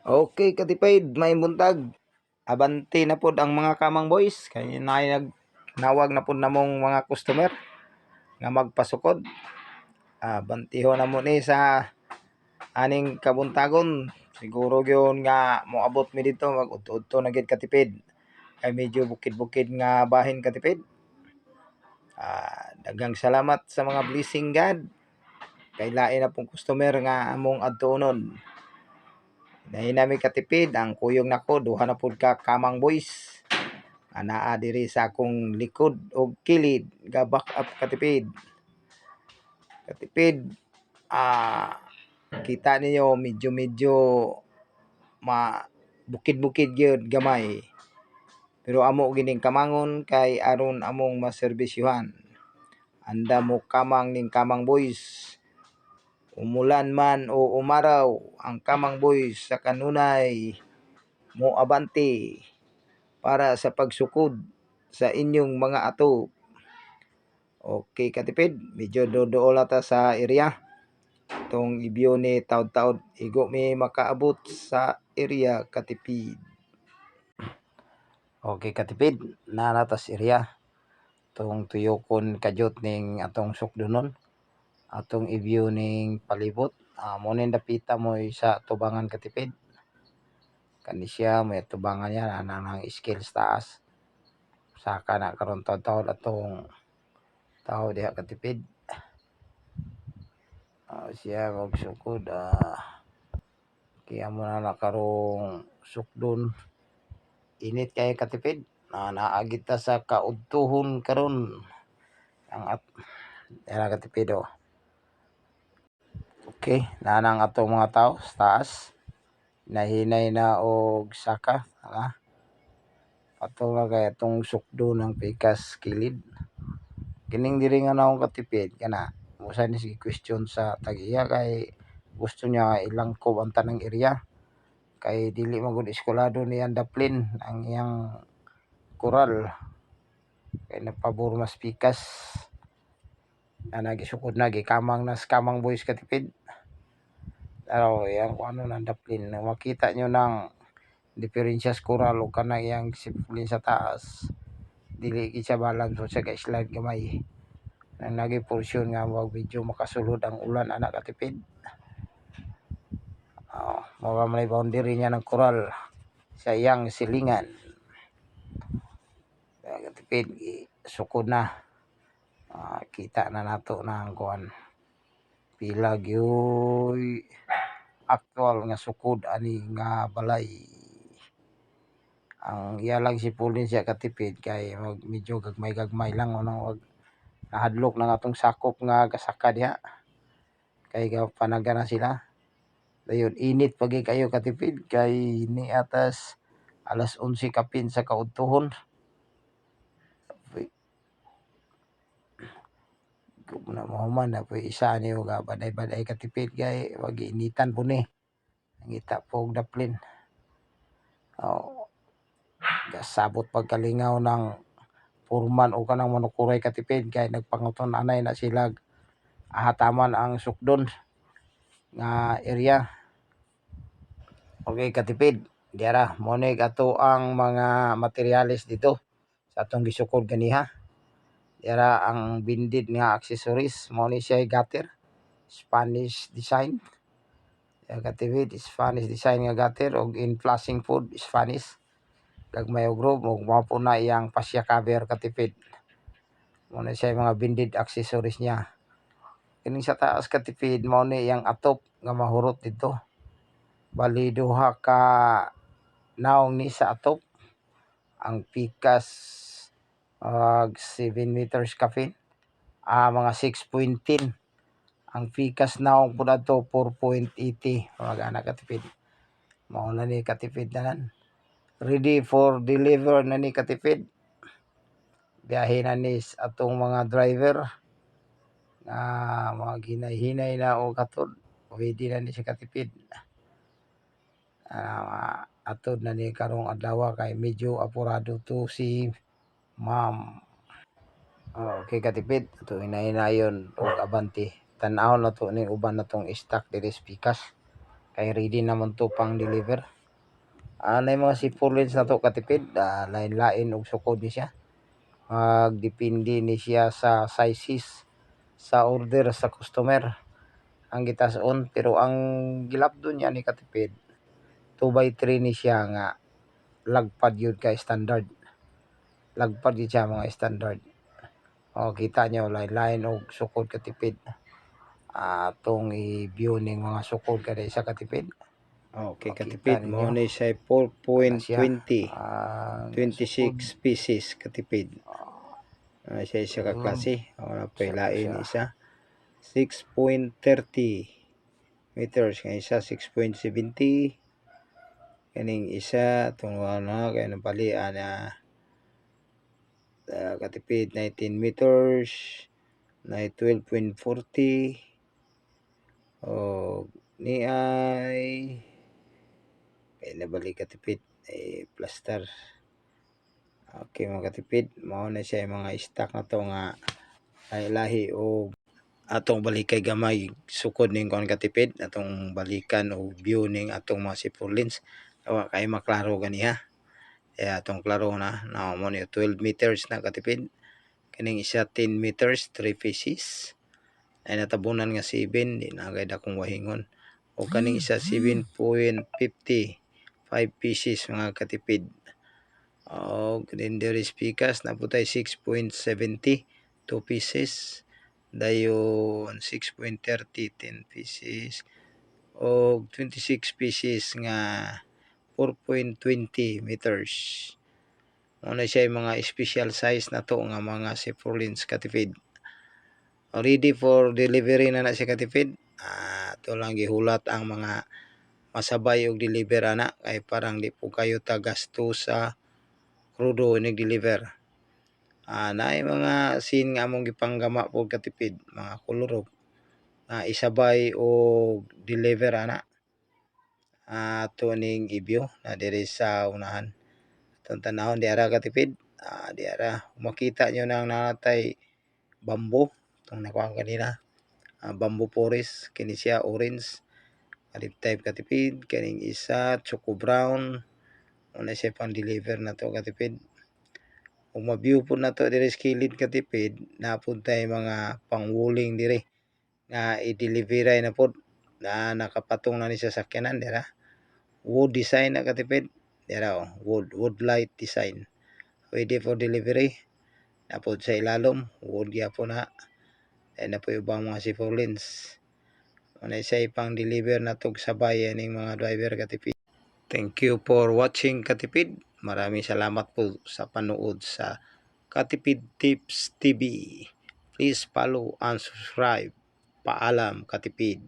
Okay, katipid, may buntag. Abante na pod ang mga kamang boys. Kaya nagnawag na pod namong mga customer nga magpasukod. Bantiho na mo ni sa aning kabuntagon. Siguro gyud nga moabot mi dito mag-udto na gid katipid. Kay medyo bukid-bukid nga bahin katipid. Daghang salamat sa mga blessing God. Kay lain na pong customer nga among adtuonon. Nahinami katipid ang kuyog nako duha na pud ka kamang boys. Anaa diri sa akong likod og kilid ga back up katipid. Katipid kita ninyo medyo ma bukid-bukid gyud gamay. Pero amo gining kamangon kay aron among maserbisyuhan. Anda mo kamang ning kamang boys. Umulan man o umaraw, ang kamang boys sa kanunay mo abante para sa pagsukod sa inyong mga ato. Okay katipid, medyo dodool ata sa area. Itong ibyo ni taud-taud, igo mi makaabot sa area katipid. Okay katipid, nanatas area. Itong tuyokon kadyot ning atong sukdunon. Atong i-view ning palibot. Mo ning dapita mo sa tubangan katipid. Kani siya may tubangan niya nang skills taas. Saka na karon taud-taud atong tao diha katipid. Siya magsukod. Kaya mo na nakarong sukdon. Init kay katipid. Naagita sa kaudtuhon karon. Ang katipid oh. Okay, nanang atong mga tao sa taas. Nahinay na og saka. Ato na kay atong sukdo ng pikas kilid. Kining diri nga naong katipid kana. Musa ni sige question sa tagiya kay gusto niya ilangkob ang tanang area. Kay dili magud eskwelado ni Daplin ang iyang koral. Kay napabor mas pikas. Nagisukod na gikamang nas kamang boys katipid. Pero yang ano nang Daplin makita nyo ng diferensya sa koral o kanang iyang disiplin sa taas. Dili gid siya balance so siya ga-slide gamay. Nang nagi portion nga wag medyo makasulod ang ulan anak katipid. Mga may boundary niya ng koral sa iyang silingan. Katipid sukod na. Kita na nato na ang kuan. Pila gyoy actual nga sukod ani nga balay. Ang iya lang sipulin siya katipid kay medyo gagmay-gagmay lang wag nahadlok na atong sakop nga gasaka diha. Kay panaga na sila. Dayon init pagi kayo katipid kay ni atas alas 11 kapin sa kaudtuhon. Kung na mahuman na po isa niyo ga baday-baday katipid kay wag initan po ni. Ngita po og Daplin. Gasabot pagkalingaw ng purman o kanang manukuray katipid kay nagpanguton anay na sila ahataman ang sukdon nga area. Okay katipid, diara mo ni ato ang mga materyales dito sa atong gisukod ganiha. Diara ang bindid nga accessories mo ni siya gutter Spanish design. Katipid Spanish design nga gutter og in flashing food Spanish. Gagmay og room og mao po na iyang pasya cover katipid. Mo na siya mga bindid accessories niya. Kining sa taas katipid mao ni iyang atop nga mahurot dito. Bali duha ka naong ni sa atop. Ang pikas 7 meters kapin. Mga 6.10. Ang pikas naong pud adto 4.80 mga anak katipid. Mao na ni katipid tanan. Ready for deliver na ni katipid. Biyahe na ni atong mga driver mga ginay-hinay na o katod. Pwede na ni si katipid. Atod na ni karong adlaw kay medyo apurado to si ma'am. Okay katipid, ito hinay-hinayon og abante. Tan-aw na to ni uban natong stock diri pikas. kay ready naman to pang deliver. Na yung mga C4 lens na to katipid, lain-lain og sukod ni siya. Depende ni siya sa sizes sa order sa customer ang gitason, pero ang gilapdon niya ni katipid 2x3 ni siya nga lagpad yun kay standard. Lagpad yun siya mga standard. Kita nyo lain-lain og sukod katipid. Atong i-view ning mga sukod kada isa katipid. Okay, Kita katipid mo ninyo. na siya Ana siya. 4.20 26 pieces katipid. Siya isa ka klase. Wala pa ilain isa 6.30 meters, kaya isa 6.70, kaning isa itong kaya napalian na katipid 19 meters na 12.40 o ni ay nabalik katipid plaster. Okay mga katipid, mao na siya yung mga stock na to nga lahi o atong balikay gamay sukod ning kon katipid, atong balikan o view ning atong mga C4 lens kay maklaro ganiha. Atong klaro na mo ni 12 meters na katipid, kining isa 10 meters 3 pieces ay natabunan nga 7, di na agad akong wahingon. O kaning isa 7.50 5 pieces mga katipid. O dindiri speakers na putay 6.70 2 pieces, dayon 6.30 10 pieces o 26 pieces nga 4.20 meters. Muna siya yung mga special size na to nga mga C4 lens katipid. Ready for delivery na siya katipid. Ito lang gihulat ang mga masabay og deliver ana, kay parang di po kayo tagasto sa krudo nag-deliver. Naay mga scene nga among gipanggama po katipid, mga kolor isabay o deliver ana. Ato ning i-view na diri sa unahan. Itong tanahon di ara katipid, di ara makita nyo nang natay bamboo, itong nakuha kanina, bamboo forest, kini siya orange, alip type katipid, kaning isa choco brown, una siya pang deliver na to katipid. Kung ma-view po na to diri sa kilid katipid, napuntay mga pangwuling diri nga i-delivery na po na nakapatong na ni sa sakyanan dira. Wood design na katipid dira, wood light design, ready for delivery na po sa ilalom wood gyapon na. Na po ibang mga C4 lens una siya ipang deliver na tog sabay ning mga driver katipid. Thank you for watching katipid. Maraming salamat po sa panood sa Katipid Tips TV. Please follow and subscribe. Paalam katipid.